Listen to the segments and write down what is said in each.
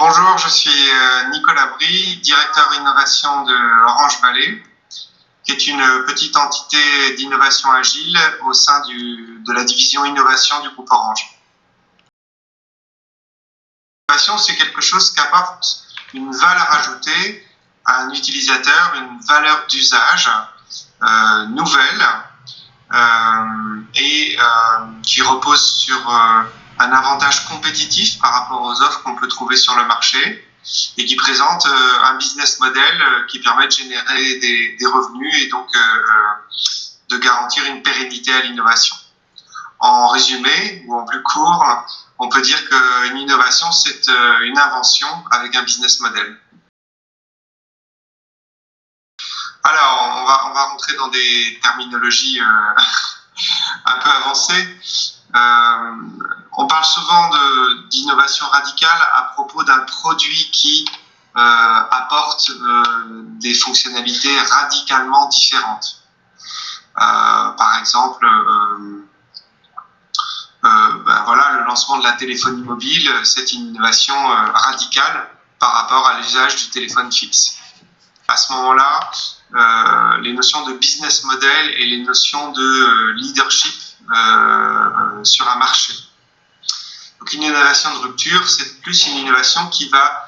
Bonjour, je suis Nicolas Brie, directeur innovation de Orange Valley, qui est une petite entité d'innovation agile au sein de la division innovation du groupe Orange. L'innovation, c'est quelque chose qui apporte une valeur ajoutée à un utilisateur, une valeur d'usage nouvelle et qui repose sur un avantage compétitif par rapport aux offres qu'on peut trouver sur le marché et qui présente un business model qui permet de générer des revenus et donc de garantir une pérennité à l'innovation. En résumé, ou en plus court, on peut dire qu'une innovation, c'est une invention avec un business model. Alors, on va rentrer dans des terminologies un peu avancées. On parle souvent d'innovation radicale à propos d'un produit qui apporte des fonctionnalités radicalement différentes. Par exemple, voilà, le lancement de la téléphonie mobile, c'est une innovation radicale par rapport à l'usage du téléphone fixe. À ce moment-là, les notions de business model et les notions de leadership sur un marché. Donc une innovation de rupture, c'est plus une innovation qui va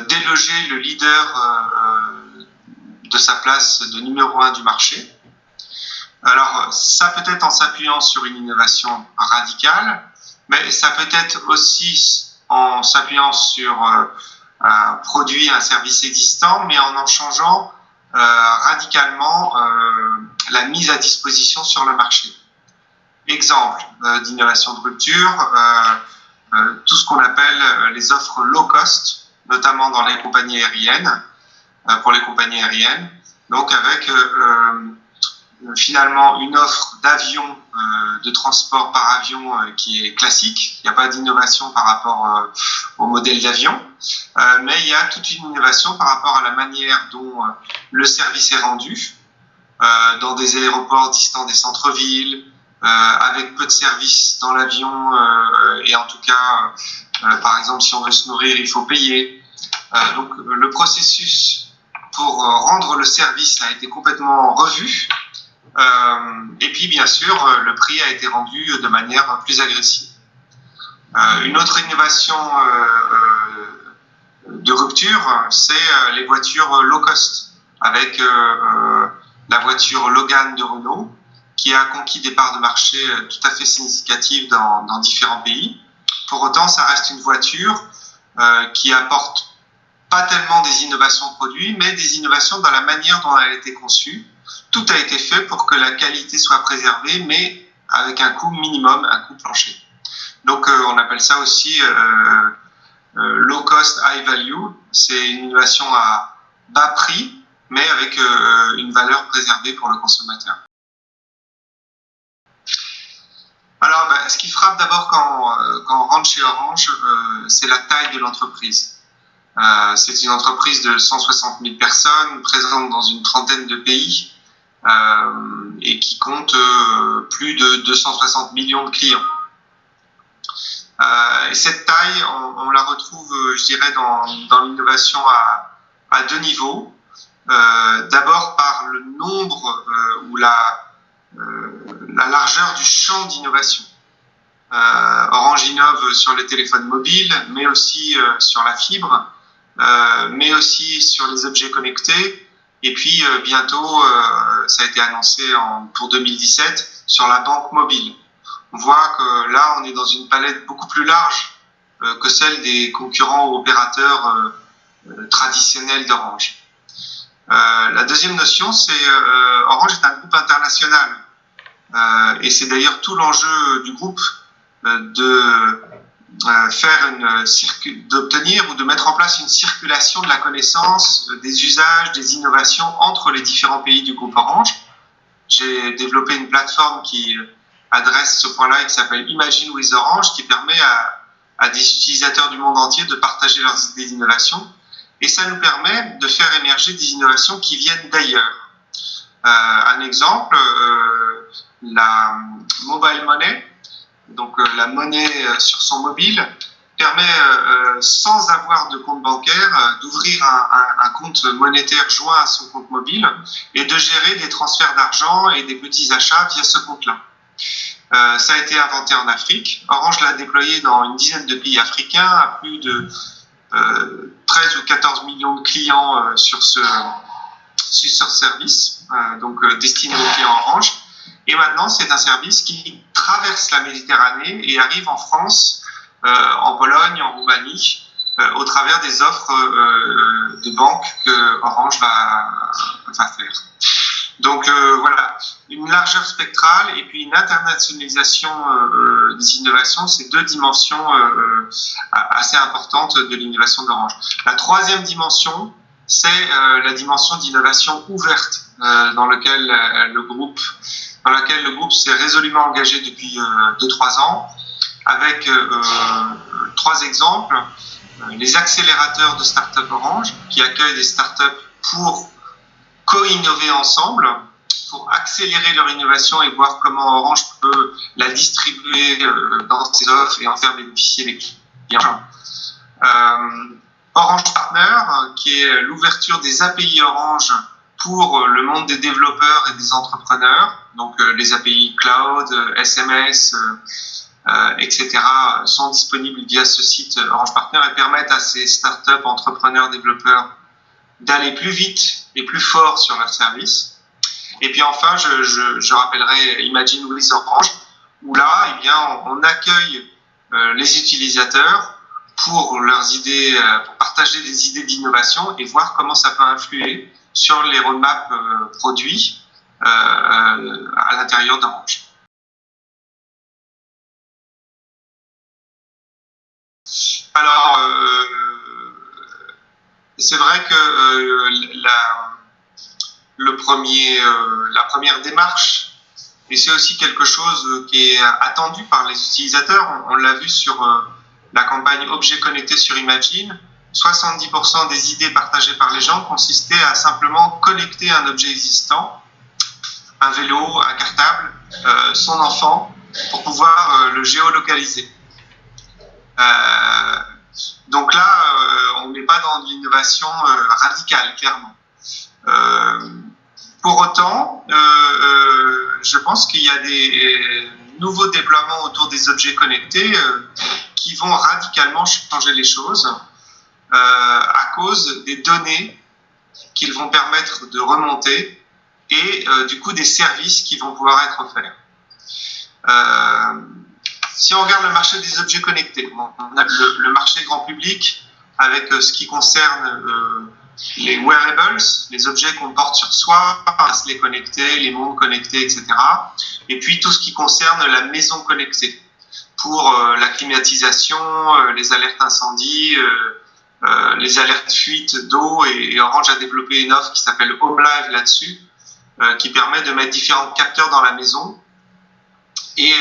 déloger le leader de sa place de numéro 1 du marché. Alors ça peut être en s'appuyant sur une innovation radicale, mais ça peut être aussi en s'appuyant sur un produit, un service existant, mais en changeant radicalement la mise à disposition sur le marché. Exemple d'innovation de rupture, tout ce qu'on appelle les offres low cost, notamment dans les compagnies aériennes, pour les compagnies aériennes, donc avec finalement une offre d'avion, de transport par avion qui est classique. Il n'y a pas d'innovation par rapport au modèle d'avion, mais il y a toute une innovation par rapport à la manière dont le service est rendu dans des aéroports distants des centres-villes, avec peu de services dans l'avion et en tout cas, par exemple, si on veut se nourrir, il faut payer. Donc le processus pour rendre le service a été complètement revu. Et puis, bien sûr, le prix a été rendu de manière plus agressive. Une autre innovation de rupture, c'est les voitures low cost, avec la voiture Logan de Renault, qui a conquis des parts de marché tout à fait significatives dans différents pays. Pour autant, ça reste une voiture qui apporte pas tellement des innovations de produits, mais des innovations dans la manière dont elle a été conçue. Tout a été fait pour que la qualité soit préservée, mais avec un coût minimum, un coût plancher. Donc on appelle ça aussi low cost, high value. C'est une innovation à bas prix, mais avec une valeur préservée pour le consommateur. Alors, ce qui frappe d'abord quand on rentre chez Orange, c'est la taille de l'entreprise. C'est une entreprise de 160 000 personnes, présente dans une trentaine de pays et qui compte plus de 260 millions de clients. Et cette taille, on la retrouve, je dirais, dans l'innovation à deux niveaux. D'abord par le nombre ou la largeur du champ d'innovation. Orange innove sur les téléphones mobiles, mais aussi sur la fibre, mais aussi sur les objets connectés. Et puis bientôt, ça a été annoncé pour 2017, sur la banque mobile. On voit que là, on est dans une palette beaucoup plus large que celle des concurrents ou opérateurs traditionnels d'Orange. La deuxième notion, c'est Orange est un groupe international. Et c'est d'ailleurs tout l'enjeu du groupe d'obtenir ou de mettre en place une circulation de la connaissance, des usages, des innovations entre les différents pays du groupe Orange. J'ai développé une plateforme qui adresse ce point-là et qui s'appelle Imagine with Orange, qui permet à des utilisateurs du monde entier de partager leurs idées d'innovation. Et ça nous permet de faire émerger des innovations qui viennent d'ailleurs. Un exemple, la mobile money, donc la monnaie sur son mobile, permet, sans avoir de compte bancaire, d'ouvrir un compte monétaire joint à son compte mobile et de gérer des transferts d'argent et des petits achats via ce compte-là. Ça a été inventé en Afrique. Orange l'a déployé dans une dizaine de pays africains, à plus de 13 ou 14 millions de clients sur ce service, donc destiné aux clients Orange. Et maintenant, c'est un service qui traverse la Méditerranée et arrive en France, en Pologne, en Roumanie, au travers des offres de banque que Orange va faire. Donc voilà, une largeur spectrale et puis une internationalisation des innovations, c'est deux dimensions assez importantes de l'innovation d'Orange. La troisième dimension, c'est la dimension d'innovation ouverte dans laquelle le groupe s'est résolument engagé depuis 2-3 ans, avec 3 exemples. Les accélérateurs de start-up Orange, qui accueillent des start-up pour co-innover ensemble, pour accélérer leur innovation et voir comment Orange peut la distribuer dans ses offres et en faire bénéficier les clients. Orange Partner, qui est l'ouverture des API Orange pour le monde des développeurs et des entrepreneurs, donc les API cloud, SMS, etc. sont disponibles via ce site Orange Partner et permettent à ces startups, entrepreneurs, développeurs d'aller plus vite et plus fort sur leur service. Et puis enfin, je rappellerai Imagine with Orange, où là, eh bien, on accueille les utilisateurs pour leurs idées, pour partager des idées d'innovation et voir comment ça peut influer sur les roadmaps produits à l'intérieur d'Orange. Alors, c'est vrai que la première démarche, et c'est aussi quelque chose qui est attendu par les utilisateurs, on l'a vu sur la campagne Objets connectés sur Imagine, 70% des idées partagées par les gens consistaient à simplement connecter un objet existant, un vélo, un cartable, son enfant, pour pouvoir le géolocaliser. Donc là, on n'est pas dans de l'innovation radicale, clairement. Pour autant, je pense qu'il y a des nouveaux déploiements autour des objets connectés qui vont radicalement changer les choses à cause des données qu'ils vont permettre de remonter et du coup des services qui vont pouvoir être offerts. Si on regarde le marché des objets connectés, on a le marché grand public avec ce qui concerne les wearables, les objets qu'on porte sur soi, les bracelets connectés, les montres connectées, etc. Et puis tout ce qui concerne la maison connectée pour la climatisation, les alertes incendie, les alertes fuite d'eau. Et Orange a développé une offre qui s'appelle Home Live là-dessus, qui permet de mettre différents capteurs dans la maison et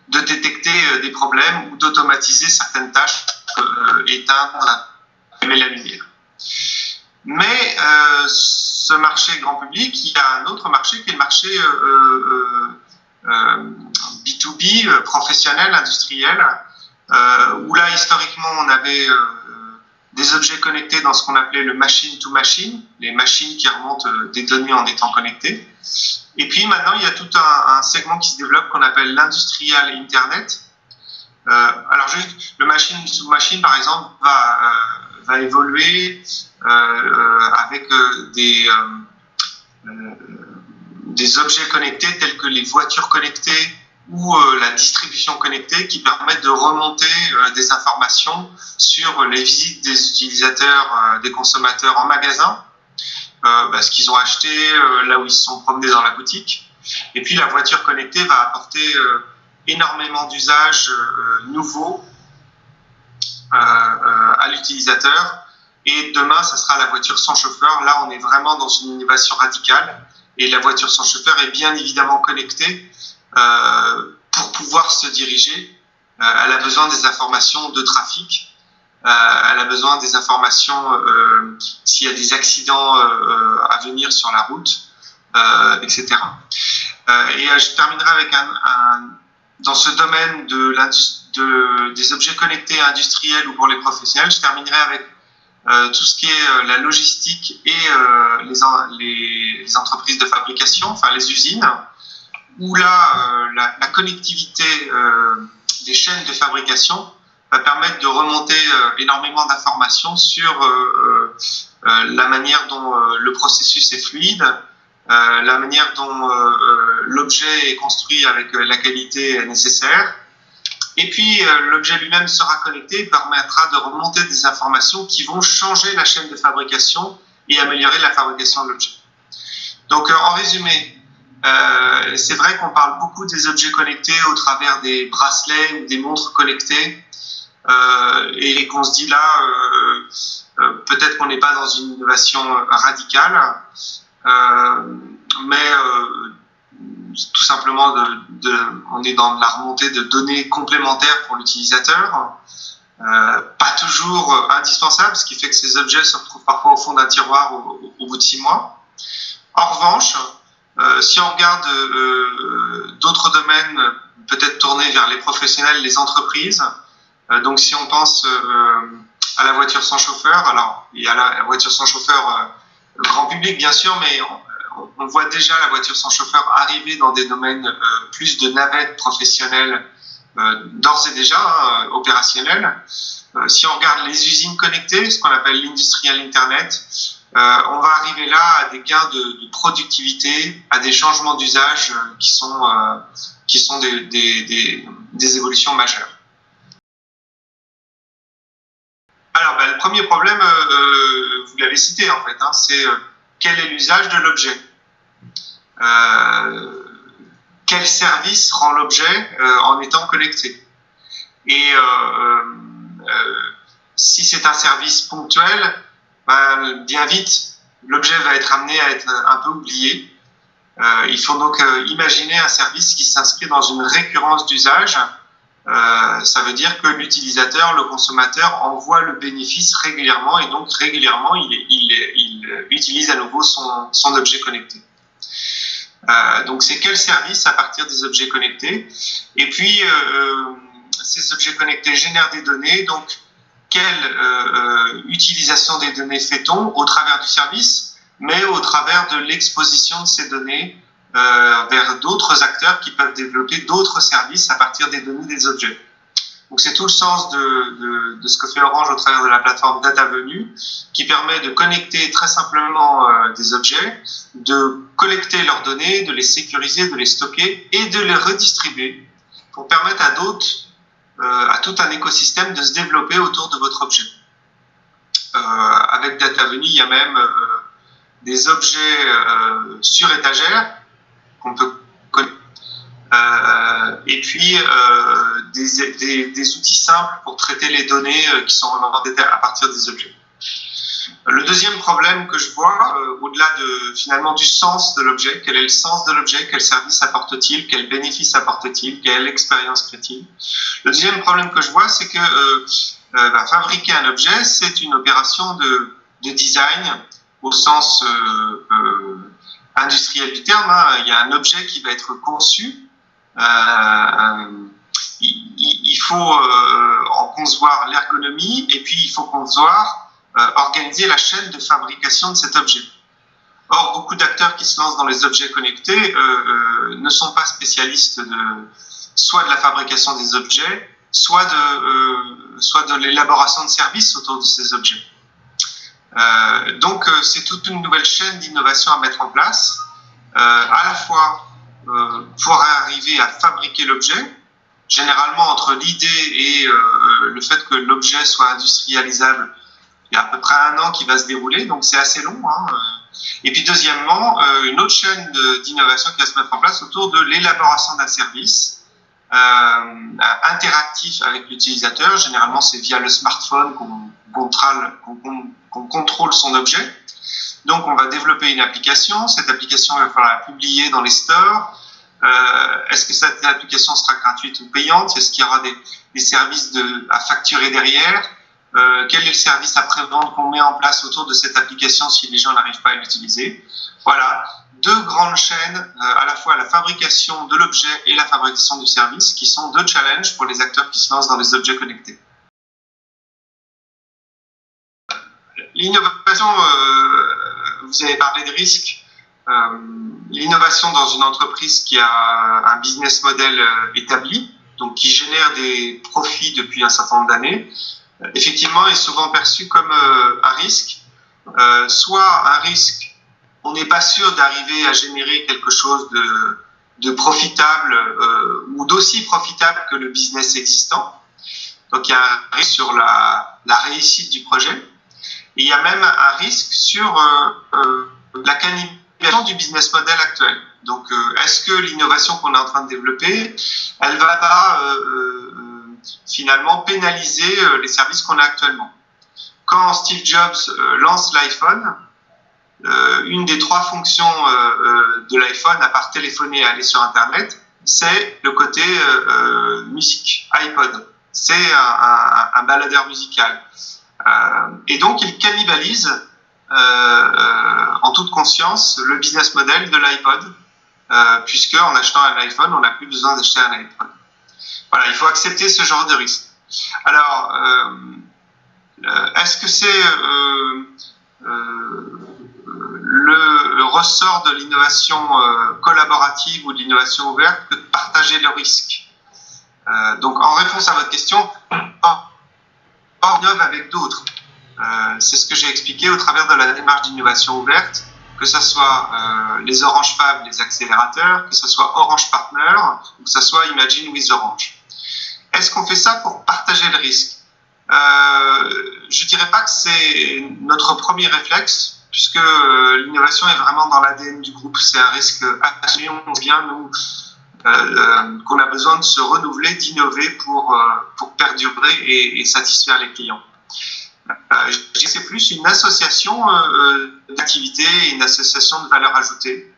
de détecter des problèmes ou d'automatiser certaines tâches, éteindre, allumer la lumière. Mais ce marché grand public, il y a un autre marché qui est le marché B2B, professionnel, industriel, où là, historiquement, on avait des objets connectés dans ce qu'on appelait le machine-to-machine, les machines qui remontent des données en étant connectées. Et puis maintenant, il y a tout un segment qui se développe qu'on appelle l'industrial Internet. Alors juste, le machine-to-machine, par exemple, va évoluer avec des objets connectés tels que les voitures connectées ou la distribution connectée qui permettent de remonter des informations sur les visites des utilisateurs, des consommateurs en magasin, ce qu'ils ont acheté, là où ils se sont promenés dans la boutique. Et puis la voiture connectée va apporter énormément d'usages nouveaux à l'utilisateur. Et demain, ça sera la voiture sans chauffeur. Là, on est vraiment dans une innovation radicale. Et la voiture sans chauffeur est bien évidemment connectée pour pouvoir se diriger. Elle a besoin des informations de trafic. Elle a besoin des informations s'il y a des accidents à venir sur la route, etc. Et je terminerai avec dans ce domaine des objets connectés industriels ou pour les professionnels. Je terminerai avec tout ce qui est la logistique et les entreprises de fabrication, enfin les usines, où là, la connectivité des chaînes de fabrication va permettre de remonter énormément d'informations sur la manière dont le processus est fluide, la manière dont l'objet est construit avec la qualité nécessaire. Et puis, l'objet lui-même sera connecté et permettra de remonter des informations qui vont changer la chaîne de fabrication et améliorer la fabrication de l'objet. Donc, en résumé, c'est vrai qu'on parle beaucoup des objets connectés au travers des bracelets ou des montres connectées et qu'on se dit là, peut-être qu'on n'est pas dans une innovation radicale, mais tout simplement on est dans la remontée de données complémentaires pour l'utilisateur, pas toujours indispensable, ce qui fait que ces objets se retrouvent parfois au fond d'un tiroir au bout de 6 mois. En revanche, si on regarde d'autres domaines peut-être tournés vers les professionnels, les entreprises, donc si on pense à la voiture sans chauffeur, alors il y a la voiture sans chauffeur grand public bien sûr, mais on voit déjà la voiture sans chauffeur arriver dans des domaines plus de navettes professionnelles d'ores et déjà opérationnelles. Si on regarde les usines connectées, ce qu'on appelle l'industrial internet, on va arriver là à des gains de productivité, à des changements d'usage qui sont des évolutions majeures. Alors, le premier problème, vous l'avez cité en fait, hein, c'est quel est l'usage de l'objet, quel service rend l'objet en étant connecté. Et si c'est un service ponctuel, bien vite, l'objet va être amené à être un peu oublié. Il faut donc imaginer un service qui s'inscrit dans une récurrence d'usage. Ça veut dire que l'utilisateur, le consommateur, envoie le bénéfice régulièrement et donc régulièrement, il utilise à nouveau son objet connecté. Donc c'est quel service à partir des objets connectés. Et puis, ces objets connectés génèrent des données, donc quelle utilisation des données fait-on au travers du service, mais au travers de l'exposition de ces données vers d'autres acteurs qui peuvent développer d'autres services à partir des données des objets. Donc c'est tout le sens de ce que fait Orange au travers de la plateforme DataVenue, qui permet de connecter très simplement des objets, de collecter leurs données, de les sécuriser, de les stocker et de les redistribuer pour permettre à d'autres, à tout un écosystème de se développer autour de votre objet. Avec DataVenue, il y a même des objets sur étagère qu'on peut connaître, et puis des outils simples pour traiter les données qui sont remontées à partir des objets. Le deuxième problème que je vois, au-delà finalement du sens de l'objet, quel est le sens de l'objet, quel service apporte-t-il, quel bénéfice apporte-t-il, quelle expérience crée-t-il. Le deuxième problème que je vois, c'est que fabriquer un objet, c'est une opération de design au sens industriel du terme. Hein. Il y a un objet qui va être conçu. Il faut en concevoir l'ergonomie et puis il faut concevoir, organiser la chaîne de fabrication de cet objet. Or, beaucoup d'acteurs qui se lancent dans les objets connectés ne sont pas spécialistes soit de la fabrication des objets, soit de l'élaboration de services autour de ces objets. Donc, c'est toute une nouvelle chaîne d'innovation à mettre en place, à la fois pour arriver à fabriquer l'objet, généralement entre l'idée et le fait que l'objet soit industrialisable, il y a à peu près 1 an qui va se dérouler, donc c'est assez long. Hein. Et puis deuxièmement, une autre chaîne d'innovation qui va se mettre en place autour de l'élaboration d'un service interactif avec l'utilisateur. Généralement, c'est via le smartphone qu'on contrôle son objet. Donc, on va développer une application. Cette application, il va falloir la publier dans les stores. Est-ce que cette application sera gratuite ou payante? Est-ce qu'il y aura des services à facturer derrière? Quel est le service après-vente qu'on met en place autour de cette application si les gens n'arrivent pas à l'utiliser? Voilà, deux grandes chaînes, à la fois la fabrication de l'objet et la fabrication du service, qui sont deux challenges pour les acteurs qui se lancent dans les objets connectés. L'innovation, vous avez parlé de risque. L'innovation dans une entreprise qui a un business model établi, donc qui génère des profits depuis un certain nombre d'années, effectivement est souvent perçue comme un risque. Soit un risque, on n'est pas sûr d'arriver à générer quelque chose de profitable ou d'aussi profitable que le business existant. Donc il y a un risque sur la réussite du projet. Et il y a même un risque sur la cannibalisation du business model actuel. Donc, est-ce que l'innovation qu'on est en train de développer, elle va pas finalement pénaliser les services qu'on a actuellement? Quand Steve Jobs lance l'iPhone, une des trois fonctions de l'iPhone, à part téléphoner et aller sur Internet, c'est le côté musique, iPod. C'est un baladeur musical. Et donc, il cannibalise en toute conscience le business model de l'iPod, puisque en achetant un iPhone, on n'a plus besoin d'acheter un iPod. Voilà, il faut accepter ce genre de risque. Alors, est-ce que c'est le ressort de l'innovation collaborative ou de l'innovation ouverte que de partager le risque? Donc, en réponse à votre question, on innove avec d'autres. C'est ce que j'ai expliqué au travers de la démarche d'innovation ouverte, que ce soit les Orange Fab, les accélérateurs, que ce soit Orange Partner, ou que ce soit Imagine with Orange. Est-ce qu'on fait ça pour partager le risque? Je ne dirais pas que c'est notre premier réflexe, puisque l'innovation est vraiment dans l'ADN du groupe. C'est un risque assumé. On sait bien, nous, qu'on a besoin de se renouveler, d'innover pour perdurer et satisfaire les clients. Je dirais que c'est plus une association d'activités, une association de valeur ajoutée.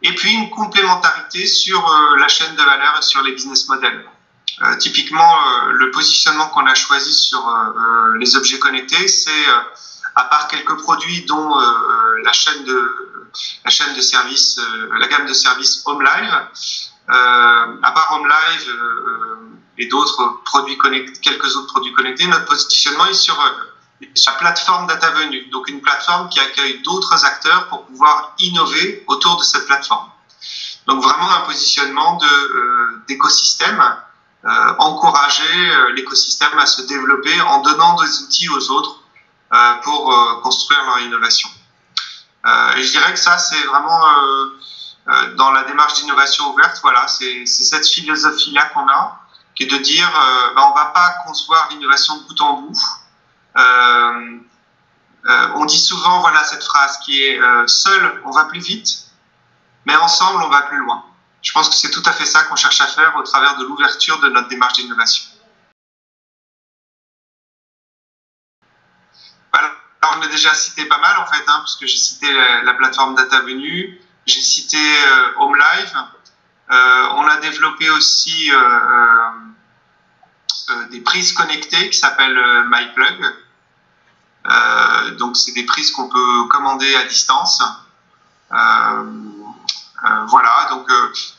Et puis une complémentarité sur la chaîne de valeur et sur les business models. Typiquement, le positionnement qu'on a choisi sur les objets connectés, c'est, à part quelques produits dont la chaîne de services, la gamme de services HomeLive, à part HomeLive et d'autres produits connectés, quelques autres produits connectés, notre positionnement est sur la plateforme DataVenue, donc une plateforme qui accueille d'autres acteurs pour pouvoir innover autour de cette plateforme. Donc vraiment un positionnement d'écosystème, encourager l'écosystème à se développer en donnant des outils aux autres pour construire leur innovation. Et je dirais que ça, c'est vraiment dans la démarche d'innovation ouverte, voilà, c'est cette philosophie-là qu'on a, qui est de dire on ne va pas concevoir l'innovation de bout en bout. On dit souvent, voilà, cette phrase qui est seul, on va plus vite, mais ensemble, on va plus loin. Je pense que c'est tout à fait ça qu'on cherche à faire au travers de l'ouverture de notre démarche d'innovation. Voilà. Alors, on a déjà cité pas mal, en fait, puisque j'ai cité la plateforme DataVenue, j'ai cité HomeLive. On a développé aussi des prises connectées qui s'appellent MyPlug. Donc, c'est des prises qu'on peut commander à distance. Voilà, donc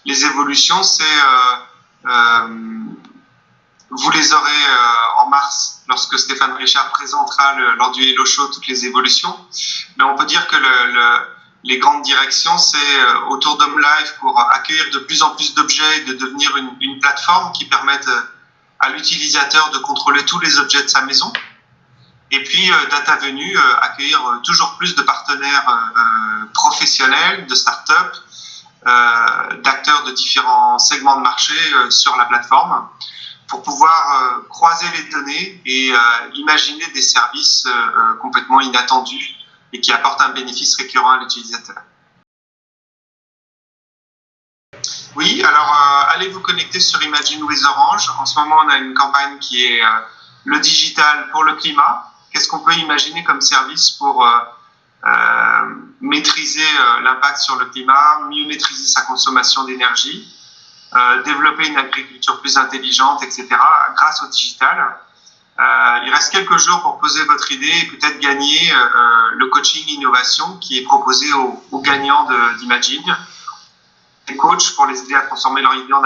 les évolutions, c'est vous les aurez en mars lorsque Stéphane Richard présentera lors du Hello Show toutes les évolutions. Mais on peut dire que les grandes directions, c'est autour d'HomeLive pour accueillir de plus en plus d'objets et de devenir une plateforme qui permette à l'utilisateur de contrôler tous les objets de sa maison. Et puis DataVenue, accueillir toujours plus de partenaires professionnels, de start-up, d'acteurs de différents segments de marché sur la plateforme pour pouvoir croiser les données et imaginer des services complètement inattendus et qui apportent un bénéfice récurrent à l'utilisateur. Oui, alors allez vous connecter sur Imagine with Orange. En ce moment, on a une campagne qui est le digital pour le climat. Qu'est-ce qu'on peut imaginer comme service pour maîtriser l'impact sur le climat, mieux maîtriser sa consommation d'énergie, développer une agriculture plus intelligente, etc., grâce au digital. Il reste quelques jours pour poser votre idée et peut-être gagner le coaching innovation qui est proposé aux gagnants d'Imagine. Des coachs pour les aider à transformer leur idée en